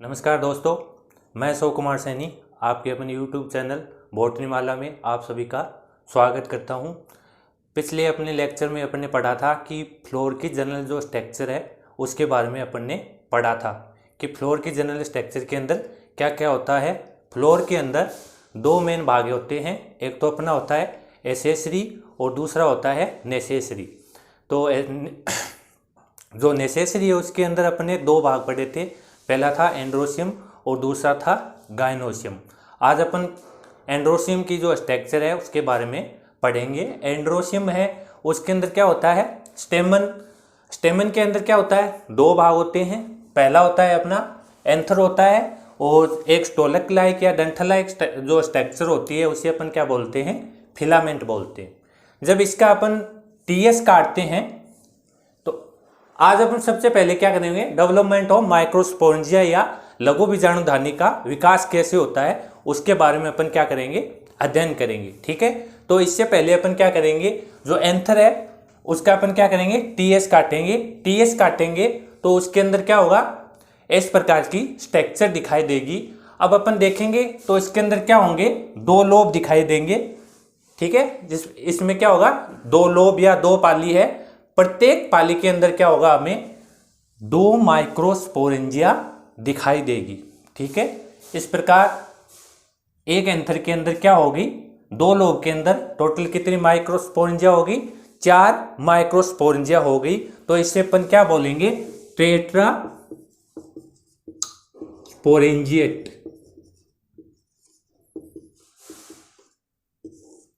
नमस्कार दोस्तों, मैं शिव कुमार सैनी आपके अपने YouTube चैनल बॉटनी माला में आप सभी का स्वागत करता हूं। पिछले अपने लेक्चर में अपन ने पढ़ा था कि फ्लोर की जनरल जो स्ट्रक्चर है उसके बारे में अपन ने पढ़ा था कि फ्लोर की जनरल स्ट्रक्चर के अंदर क्या क्या होता है। फ्लोर के अंदर दो मेन भाग होते हैं, एक तो अपना होता है एसेसरी और दूसरा होता है नेसेसरी। तो जो नेसेसरी है उसके अंदर अपने दो भाग पढ़े थे, पहला था एंड्रोसियम और दूसरा था गाइनोसियम। आज अपन एंड्रोसियम की जो स्ट्रक्चर है उसके बारे में पढ़ेंगे। एंड्रोसियम है उसके अंदर क्या होता है स्टेमन। स्टेमन के अंदर क्या होता है, दो भाग होते हैं। पहला होता है अपना एंथर होता है और एक स्टोलक लाइक या डंठल लाइक जो स्ट्रक्चर होती है उसे अपन क्या बोलते हैं, फिलामेंट बोलते हैं। जब इसका अपन टीएस काटते हैं आज अपन सबसे पहले क्या करेंगे, डेवलपमेंट ऑफ माइक्रोस्पोरेंजिया या लघु बीजाणुधानी का विकास कैसे होता है उसके बारे में अपन क्या करेंगे, अध्ययन करेंगे। ठीक है, तो इससे पहले अपन क्या करेंगे, जो एंथर है उसका अपन क्या करेंगे, टीएस काटेंगे। टीएस काटेंगे तो उसके अंदर क्या होगा, इस प्रकार की स्ट्रक्चर दिखाई देगी। अब अपन देखेंगे तो इसके अंदर क्या होंगे, दो लोब दिखाई देंगे। ठीक है, इसमें क्या होगा, दो लोब या दो पाली है। प्रत्येक पाली के अंदर क्या होगा, हमें दो माइक्रोस्पोरेंजिया दिखाई देगी। ठीक है, इस प्रकार एक एंथर के अंदर क्या होगी, दो लोब के अंदर टोटल कितनी माइक्रोस्पोरेंजिया होगी, 4 माइक्रोस्पोरेंजिया होगी। तो इससे अपन क्या बोलेंगे, टेट्रा स्पोरेंजिएट।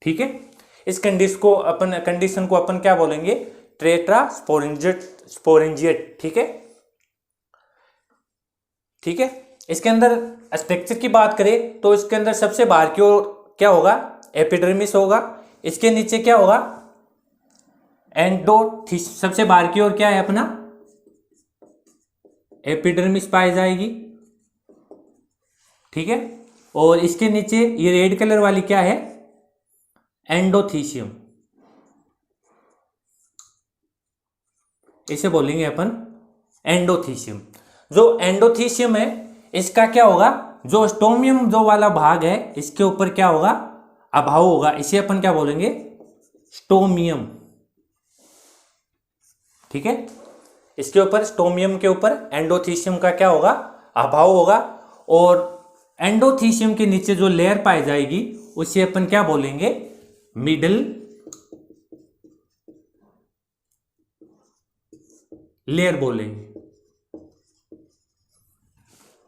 ठीक है, इस कंडीशन को अपन क्या बोलेंगे, टेट्रा स्पोरेंजिएट। ठीक है, ठीक है। इसके अंदर स्ट्रक्चर की बात करें तो इसके अंदर सबसे बाहर की ओर क्या होगा, एपिडर्मिस होगा। इसके नीचे क्या होगा, एंडोथीसियम। सबसे बाहर की ओर क्या है अपना, एपिडर्मिस पाई जाएगी। ठीक है, और इसके नीचे ये रेड कलर वाली क्या है, एंडोथीसियम। इसे बोलेंगे अपन एंडोथीसियम। जो एंडोथीसियम है इसका क्या होगा, जो स्टोमियम जो वाला भाग है इसके ऊपर क्या होगा, अभाव होगा। इसे अपन क्या बोलेंगे, स्टोमियम। ठीक है, इसके ऊपर स्टोमियम के ऊपर एंडोथीसियम का क्या होगा, अभाव होगा। और एंडोथीसियम के नीचे जो लेयर पाई जाएगी उसे अपन क्या बोलेंगे, मिडल लेयर बोलेंगे।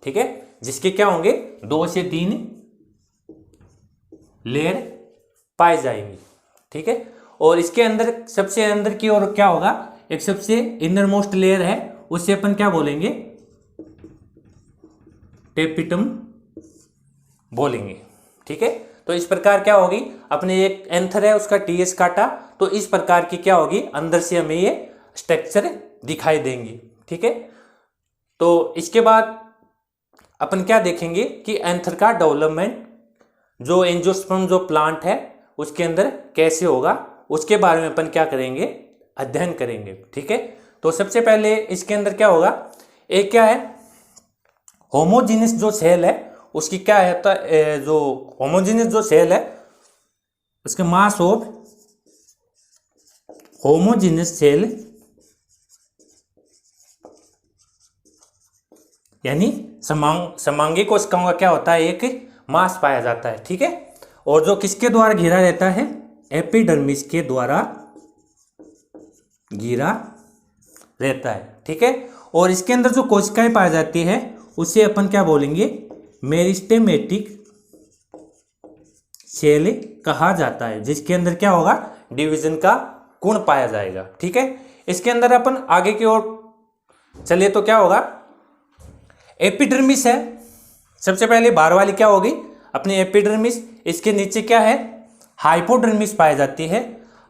ठीक है, जिसके क्या होंगे 2 से 3 लेयर पाए जाएंगे। ठीक है, और इसके अंदर सबसे अंदर की ओर क्या होगा, एक सबसे इनर मोस्ट लेयर है उसे अपन क्या बोलेंगे, टेपिटम बोलेंगे। ठीक है, तो इस प्रकार क्या होगी, अपने एक एंथर है उसका टीएस काटा तो इस प्रकार की क्या होगी, अंदर से हमें ये स्ट्रक्चर दिखाई देंगी। ठीक है, तो इसके बाद अपन क्या देखेंगे कि एंथर का डेवलपमेंट जो एंजियोस्पर्म जो प्लांट है उसके अंदर कैसे होगा उसके बारे में अपन क्या करेंगे, अध्ययन करेंगे। ठीक है, तो सबसे पहले इसके अंदर क्या होगा, एक क्या है होमोजीनियस जो सेल है उसकी क्या है, जो होमोजीनियस जो सेल है उसके मास ऑफ होमोजीनियस सेल यानी समांगी कोशिकाओं का क्या होता है, एक मास पाया जाता है। ठीक है, और जो किसके द्वारा घिरा रहता है, एपिडर्मिस के द्वारा घिरा रहता है। ठीक है, और इसके अंदर जो कोशिकाएं पाई जाती है उसे अपन क्या बोलेंगे, मेरिस्टेमेटिक सेल कहा जाता है, जिसके अंदर क्या होगा, डिवीजन का गुण पाया जाएगा। ठीक है, इसके अंदर अपन आगे की ओर चले तो क्या होगा, एपिडर्मिस है सबसे पहले बाहर वाली क्या होगी, अपनी एपिडर्मिस। इसके नीचे क्या है, हाइपोडर्मिस पाई जाती है।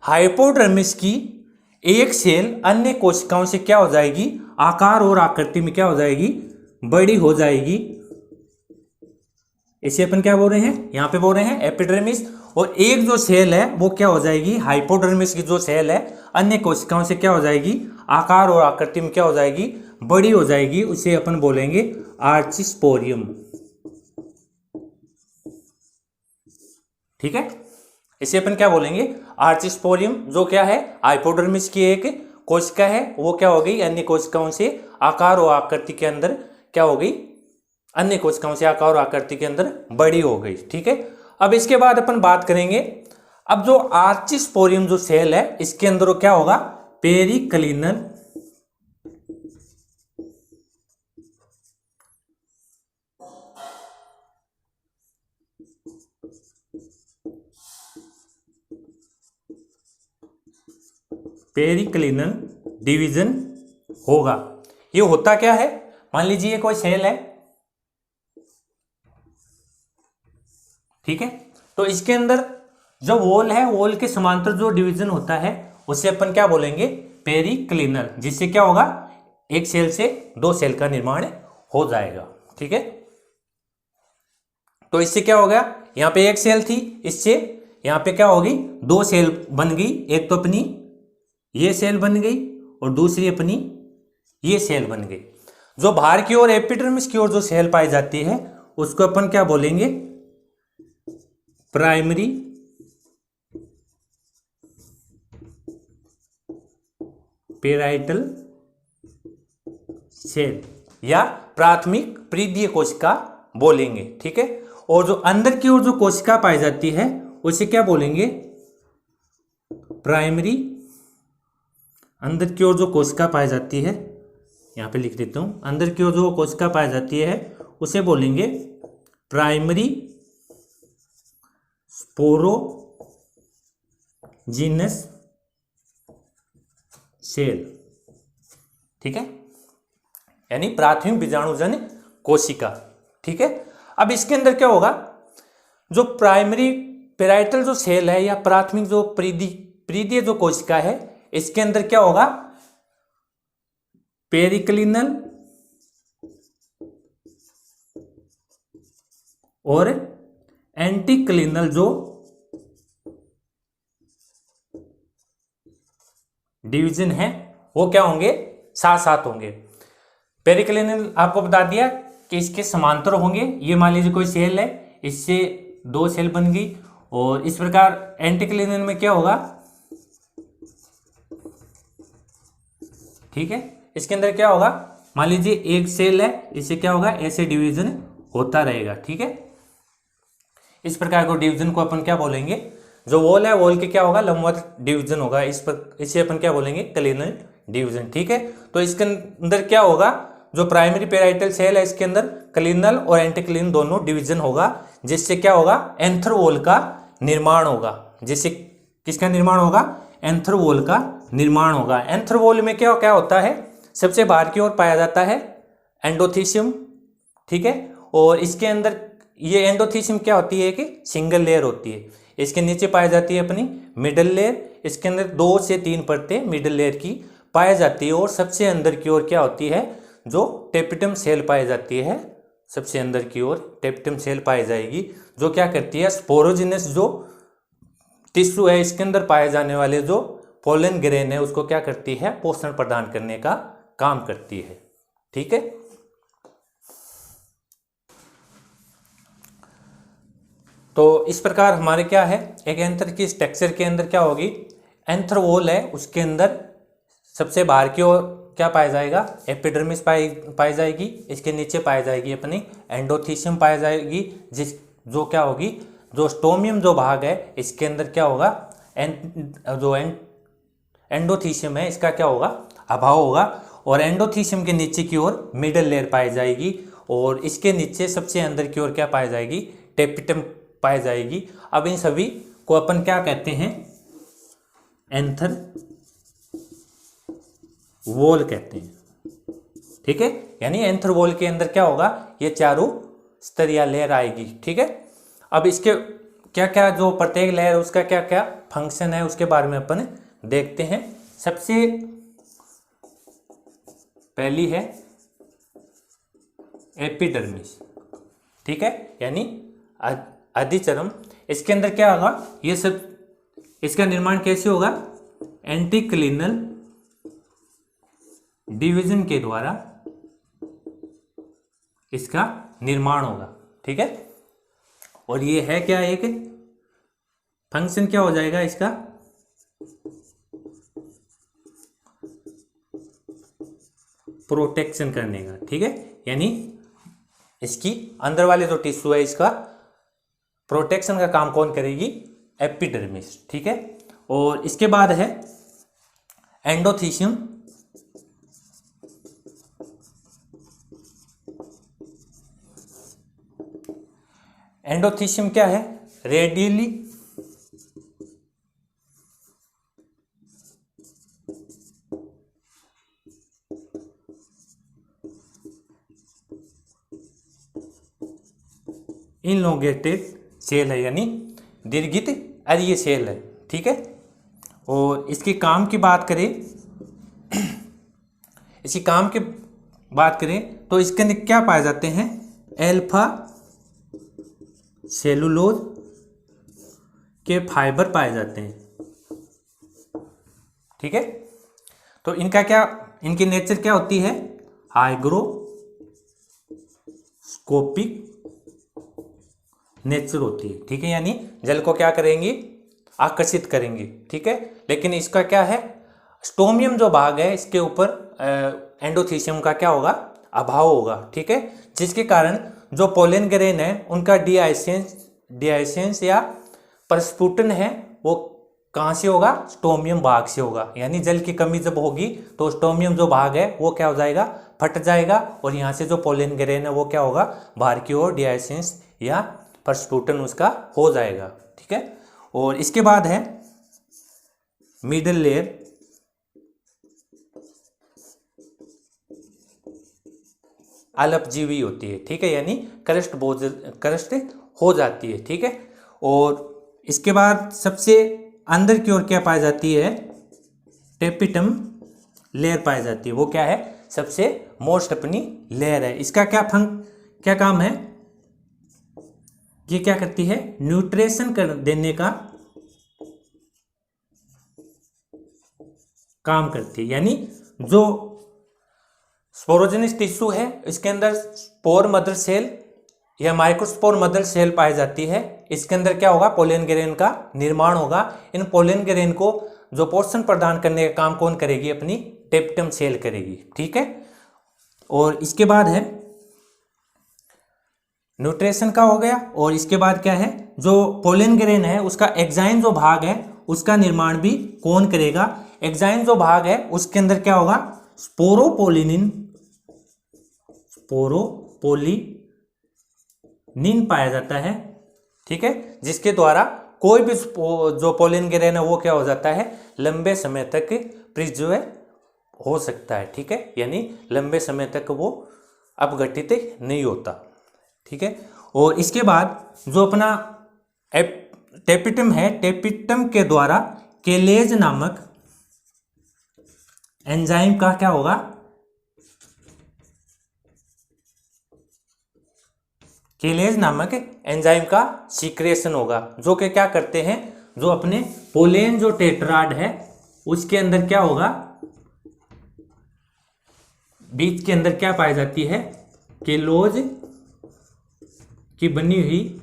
हाइपोडर्मिस की एक सेल अन्य कोशिकाओं से क्या हो जाएगी, आकार और आकृति में क्या हो जाएगी, बड़ी हो जाएगी। इसे अपन क्या बोल रहे हैं, यहां पे बोल रहे हैं एपिडर्मिस। और एक जो सेल है वो क्या हो जाएगी, हाइपोडर्मिस की जो सेल है अन्य कोशिकाओं से क्या हो जाएगी, आकार और आकृति में क्या हो जाएगी, बड़ी हो जाएगी। उसे अपन बोलेंगे आर्चिस्पोरियम। ठीक है, इसे अपन क्या बोलेंगे, आर्चिस्पोरियम, जो क्या है हाइपोडर्मिस की एक कोशिका है, वो क्या हो गई अन्य कोशिकाओं से आकार और आकृति के अंदर क्या हो गई, अन्य कोशिकाओं से आकार और आकृति के अंदर बड़ी हो गई। ठीक है, अब इसके बाद अपन बात करेंगे, अब जो आर्चिस्पोरियम जो सेल है इसके अंदर क्या होगा, पेरिक्लिनल पेरिक्लिनल डिवीजन होगा। ये होता क्या है, मान लीजिए कोई सेल है, ठीक है, तो इसके अंदर जो वॉल है, वॉल के समांतर जो डिवीजन होता है उसे अपन क्या बोलेंगे, पेरिक्लिनल, जिससे क्या होगा, एक सेल से दो सेल का निर्माण हो जाएगा। ठीक है, तो इससे क्या हो गया, यहां पे एक सेल थी, इससे यहां पे क्या होगी, दो सेल बन गई, एक तो अपनी ये सेल बन गई और दूसरी अपनी ये सेल बन गई। जो बाहर की ओर एपिडर्मिस की ओर जो सेल पाई जाती है उसको अपन क्या बोलेंगे, प्राइमरी पेराइटल सेल या प्राथमिक परिधीय कोशिका बोलेंगे। ठीक है, और जो अंदर की ओर जो कोशिका पाई जाती है उसे क्या बोलेंगे, प्राइमरी, अंदर की ओर जो कोशिका पाई जाती है, यहां पे लिख देता हूं, अंदर की ओर जो कोशिका पाई जाती है उसे बोलेंगे प्राइमरी स्पोरोजीनस सेल। ठीक है, यानी प्राथमिक बीजाणुजन्य कोशिका। ठीक है, अब इसके अंदर क्या होगा, जो प्राइमरी पेराइटल जो सेल है या प्राथमिक जो परिधीय जो कोशिका है, इसके अंदर क्या होगा, पेरिक्लिनल और एंटीक्लिनल जो डिवीजन है वो क्या होंगे, साथ साथ होंगे। पेरिक्लिनल आपको बता दिया कि इसके समांतर होंगे, ये मान लीजिए कोई सेल है, इससे दो सेल बन गई, और इस प्रकार एंटीक्लिनल में क्या होगा, ठीक है, इसके अंदर क्या होगा, मान लीजिए एक सेल है, इससे क्या होगा, ऐसे डिवीजन होता रहेगा। ठीक है, इस प्रकार को डिवीजन को अपन क्या बोलेंगे, जो वॉल है वॉल के क्या होगा, लंबवत डिवीजन होगा, इसे अपन क्या बोलेंगे, क्लिनल डिवीजन। ठीक है, तो इसके अंदर क्या होगा, जो प्राइमरी पेराइटल सेल है इसके अंदर क्लिनल और एंटीक्लिनल दोनों डिवीजन होगा, जिससे क्या होगा, एंथर वॉल का निर्माण होगा। जिससे किसका निर्माण होगा, एंथर वॉल का निर्माण होगा। एंथर वॉल में क्या क्या होता है, सबसे बाहर की ओर पाया जाता है एंडोथीशियम। ठीक है, और इसके अंदर ये एंडोथीशियम क्या होती है कि सिंगल लेयर होती है, इसके नीचे पाई जाती है अपनी मिडल लेयर, इसके अंदर 2 से 3 परतें मिडल लेयर की पाई जाती है, और सबसे अंदर की ओर क्या होती है, जो टेपिटम सेल पाई जाती है, सबसे अंदर की ओर टेपिटम सेल पाई जाएगी, जो क्या करती है, स्पोरोजिनस जो टिश्यू है इसके अंदर पाए जाने वाले जो पोलन ग्रेन है उसको क्या करती है, पोषण प्रदान करने का काम करती है। ठीक है, तो इस प्रकार हमारे क्या है, एक एंथर की स्ट्रक्चर के अंदर क्या होगी, एंथर वॉल है उसके अंदर सबसे बाहर की ओर क्या पाया जाएगा, एपिडर्मिस पाई जाएगी, इसके नीचे पाई जाएगी अपनी एंडोथीशियम पाई जाएगी, जो क्या होगी, जो स्टोमियम जो भाग है इसके अंदर क्या होगा, जो एंडोथीशियम है इसका क्या होगा, अभाव होगा, और एंडोथीशियम के नीचे की ओर मिडल लेयर पाई जाएगी, और इसके नीचे सबसे अंदर की ओर क्या पाई जाएगी, टेपिटम पाई जाएगी। अब इन सभी को अपन क्या कहते हैं, एंथर वॉल कहते हैं। ठीक है, यानी एंथर वॉल के अंदर क्या होगा, ये चारों स्तरीय लेयर आएगी। ठीक है, अब इसके क्या क्या जो प्रत्येक लेयर उसका क्या क्या फंक्शन है उसके बारे में अपन देखते हैं। सबसे पहली है एपिडर्मिस। ठीक है, यानी अधिचर्म, इसके अंदर क्या होगा, ये सब इसका निर्माण कैसे होगा, एंटीक्लिनल डिवीजन के द्वारा इसका निर्माण होगा। ठीक है, और ये है क्या, एक फंक्शन क्या हो जाएगा इसका, प्रोटेक्शन करने का। ठीक है, यानी इसकी अंदर वाले जो टिश्यू है इसका प्रोटेक्शन का काम कौन करेगी, एपिडर्मिस। ठीक है, और इसके बाद है एंडोथीशियम। एंडोथीशियम क्या है, रेडियली इनलोंगेटेड सेल है, यानी दीर्घित अरीय सेल है। ठीक है, और इसके काम की बात करें, इसकी काम की बात करें तो इसके अंदर क्या पाए जाते हैं, एल्फा सेलुलोज के फाइबर पाए जाते हैं। ठीक है, तो इनका क्या, इनकी नेचर क्या होती है, हाइग्रोस्कोपिक नेचर होती है। ठीक है, यानी जल को क्या करेंगी, आकर्षित करेंगी। ठीक है, लेकिन इसका क्या है, स्टोमियम जो भाग है इसके ऊपर एंडोथीशियम का क्या होगा, अभाव होगा। ठीक है, जिसके कारण जो पोलन ग्रेन है उनका डीआइसेंस या प्रस्फुटन है वो कहाँ से होगा, स्टोमियम भाग से होगा। यानी जल की कमी जब होगी तो स्टोमियम जो भाग है वो क्या हो जाएगा, फट जाएगा, और यहाँ से जो पोलन ग्रेन है वो क्या होगा, बाहर की ओर डीआइसेंस या प्रस्फुटन उसका हो जाएगा। ठीक है, और इसके बाद है मिडल लेयर। अलपजीवी होती है। ठीक है, यानी क्रस्ट हो जाती है। ठीक है, और इसके बाद सबसे अंदर की ओर क्या पाई जाती है, टेपिटम लेयर पाई जाती है। वो क्या है, सबसे मोस्ट अपनी लेयर है। इसका क्या काम है, ये क्या करती है, न्यूट्रिशन कर देने का काम करती है। यानी जो स्पोरोजेनिक टिश्यू है इसके अंदर स्पोर मदर सेल या माइक्रोस्पोर मदर सेल पाई जाती है। इसके अंदर क्या होगा, पोलन ग्रेन का निर्माण होगा। इन पोलन ग्रेन को जो पोषण प्रदान करने का काम कौन करेगी, अपनी टेपिटम सेल करेगी। ठीक है, और इसके बाद है न्यूट्रिशन का हो गया, और इसके बाद क्या है, जो पोलन ग्रेन है उसका एक्साइन जो भाग है उसका निर्माण भी कौन करेगा, एक्साइन जो भाग है उसके अंदर क्या होगा, स्पोरोपोलिनिन पाया जाता है। ठीक है, जिसके द्वारा कोई भी जो पोलन ग्रेन है वो क्या हो जाता है, लंबे समय तक प्रिजर्व हो सकता है। ठीक है, यानी लंबे समय तक वो अपघटित नहीं होता। ठीक है, और इसके बाद जो अपना टेपिटम है, टेपिटम के द्वारा केलेज नामक एंजाइम का क्या होगा, केलेज नामक एंजाइम का सीक्रेशन होगा, जो कि क्या करते हैं, जो अपने पोलेन जो टेट्राड है उसके अंदर क्या होगा, बीच के अंदर क्या पाई जाती है, केलोज की बनी हुई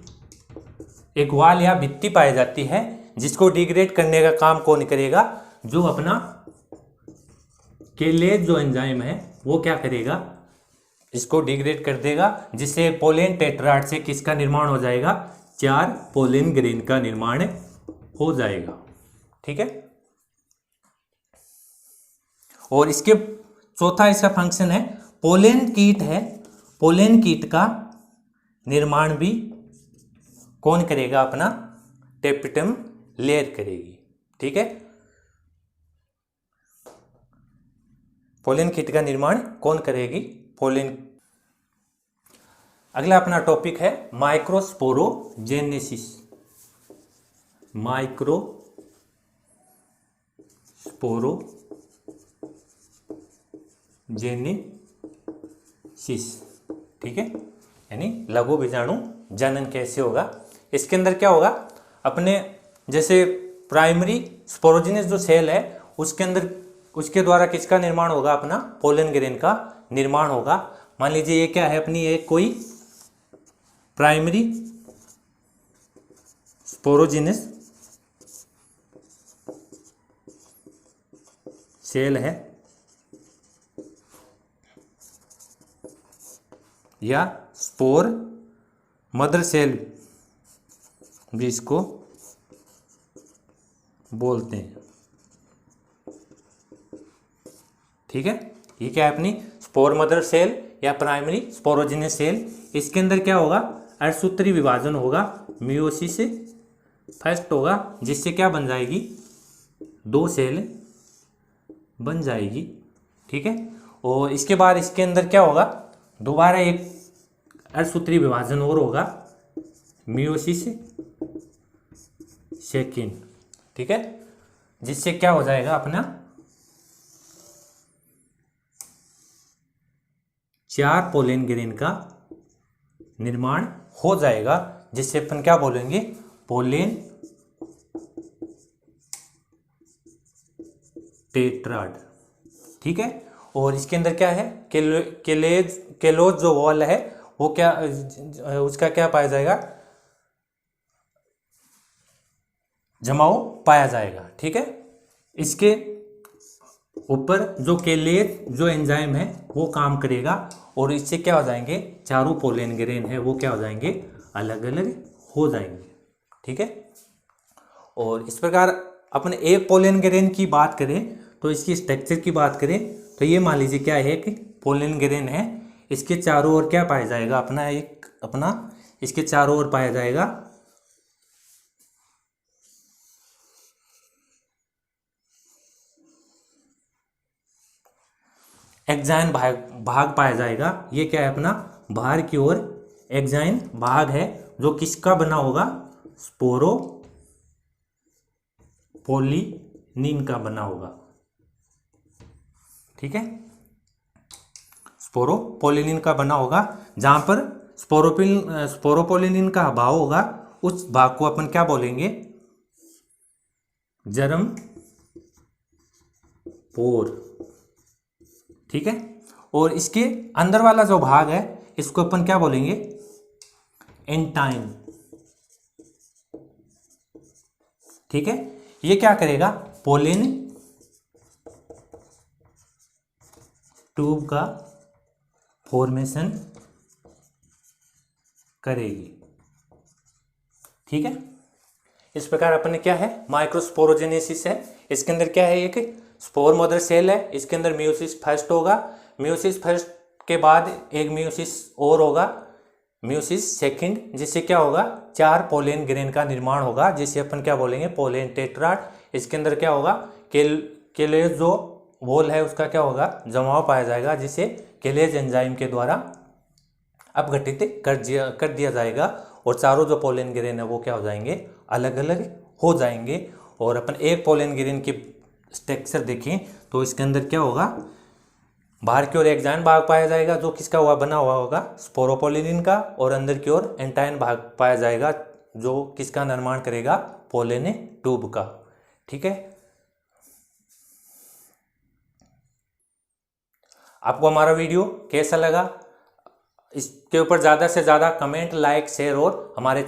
एक वाल या भित्ति पाई जाती है, जिसको डिग्रेड करने का काम कौन करेगा, जो अपना केलेज जो एंजाइम है वो क्या करेगा, इसको डिग्रेड कर देगा, जिससे पोलेन टेट्राड से किसका निर्माण हो जाएगा, 4 पोलेन ग्रेन का निर्माण हो जाएगा। ठीक है, और इसके चौथा इसका फंक्शन है, पोलेन कीट है, पोलेन कीट का निर्माण भी कौन करेगा, अपना टेपिटम लेयर करेगी। ठीक है, पोलेन कीट का निर्माण कौन करेगी, पोलेन। अगला अपना टॉपिक है माइक्रोस्पोरोजेनेसिस। माइक्रोस्पोरोजेनेसिस। ठीक है, यानी लघु बीजाणु जनन कैसे होगा। इसके अंदर क्या होगा, अपने जैसे प्राइमरी स्पोरोजेनस जो सेल है उसके अंदर उसके द्वारा किसका निर्माण होगा, अपना पोलन ग्रेन का निर्माण होगा। मान लीजिए ये क्या है अपनी, एक कोई प्राइमरी स्पोरोजिनस सेल है या स्पोर मदर सेल भी इसको बोलते हैं। ठीक है, ये क्या है अपनी स्पोर मदर सेल या प्राइमरी स्पोरोजिनस सेल। इसके अंदर क्या होगा, अर्धसूत्री विभाजन होगा, मियोसिस से फर्स्ट होगा, जिससे क्या बन जाएगी, 2 सेल बन जाएगी। ठीक है, और इसके बाद इसके अंदर क्या होगा, दोबारा एक अर्धसूत्री विभाजन और होगा, मियोसिस सेकेंड। ठीक है, जिससे क्या हो जाएगा अपना 4 पोलन ग्रेन का निर्माण हो जाएगा, जिससे अपन क्या बोलेंगे, पोलेन टेट्राड। ठीक है, और इसके अंदर क्या है, केलोज जो वॉल है वो क्या, उसका क्या पाया जाएगा, जमाव पाया जाएगा। ठीक है, इसके ऊपर जो केलेज जो एंजाइम है वो काम करेगा, और इससे क्या हो जाएंगे, चारों पोलन ग्रेन है वो क्या हो जाएंगे, अलग अलग हो जाएंगे। ठीक है, और इस प्रकार अपन एक पोलन ग्रेन की बात करें तो इसकी स्ट्रक्चर की बात करें तो ये मान लीजिए क्या है कि पोलन ग्रेन है, इसके चारों ओर क्या पाया जाएगा, अपना इसके चारों ओर पाया जाएगा एक्साइन भाग पाया जाएगा। ये क्या है अपना, बाहर की ओर एक्साइन भाग है, जो किसका बना होगा, स्पोरोपोलिनिन का बना होगा। ठीक है, स्पोरोपोलिनिन का बना होगा, जहां पर स्पोरोपोलिनिन का अभाव होगा उस भाग को अपन क्या बोलेंगे, जर्म पोर। ठीक है, और इसके अंदर वाला जो भाग है इसको अपन क्या बोलेंगे, एंटाइन। ठीक है, ये क्या करेगा, पोलन ट्यूब का फॉर्मेशन करेगी। ठीक है, इस प्रकार अपन ने क्या है, माइक्रोस्पोरोजेनेसिस है, इसके अंदर क्या है, एक स्पोर मदर सेल है, इसके अंदर मियोसिस फर्स्ट होगा, मियोसिस फर्स्ट के बाद एक मियोसिस और होगा, मियोसिस सेकंड, जिससे क्या होगा, 4 पोलन ग्रेन का निर्माण होगा, जिसे अपन क्या बोलेंगे, पोलन टेट्राड। इसके अंदर क्या होगा, केलेज जो वॉल है उसका क्या होगा, जमाव पाया जाएगा, जिसे केलेज एंजाइम के द्वारा अपघटित कर दिया जाएगा, और चारों जो पोलन ग्रेन है वो क्या हो जाएंगे, अलग अलग हो जाएंगे। और अपन एक पोलन ग्रेन की स्ट्रक्चर देखें तो इसके अंदर क्या होगा, बाहर की ओर एक्साइन भाग पाया जाएगा, जो किसका बना हुआ होगा, स्पोरोपोलिनिन का, और अंदर की ओर एंटाइन भाग पाया जाएगा, जो किसका निर्माण करेगा, पोलन ट्यूब का। ठीक है, आपको हमारा वीडियो कैसा लगा, इसके ऊपर ज़्यादा से ज़्यादा कमेंट, लाइक, शेयर और हमारे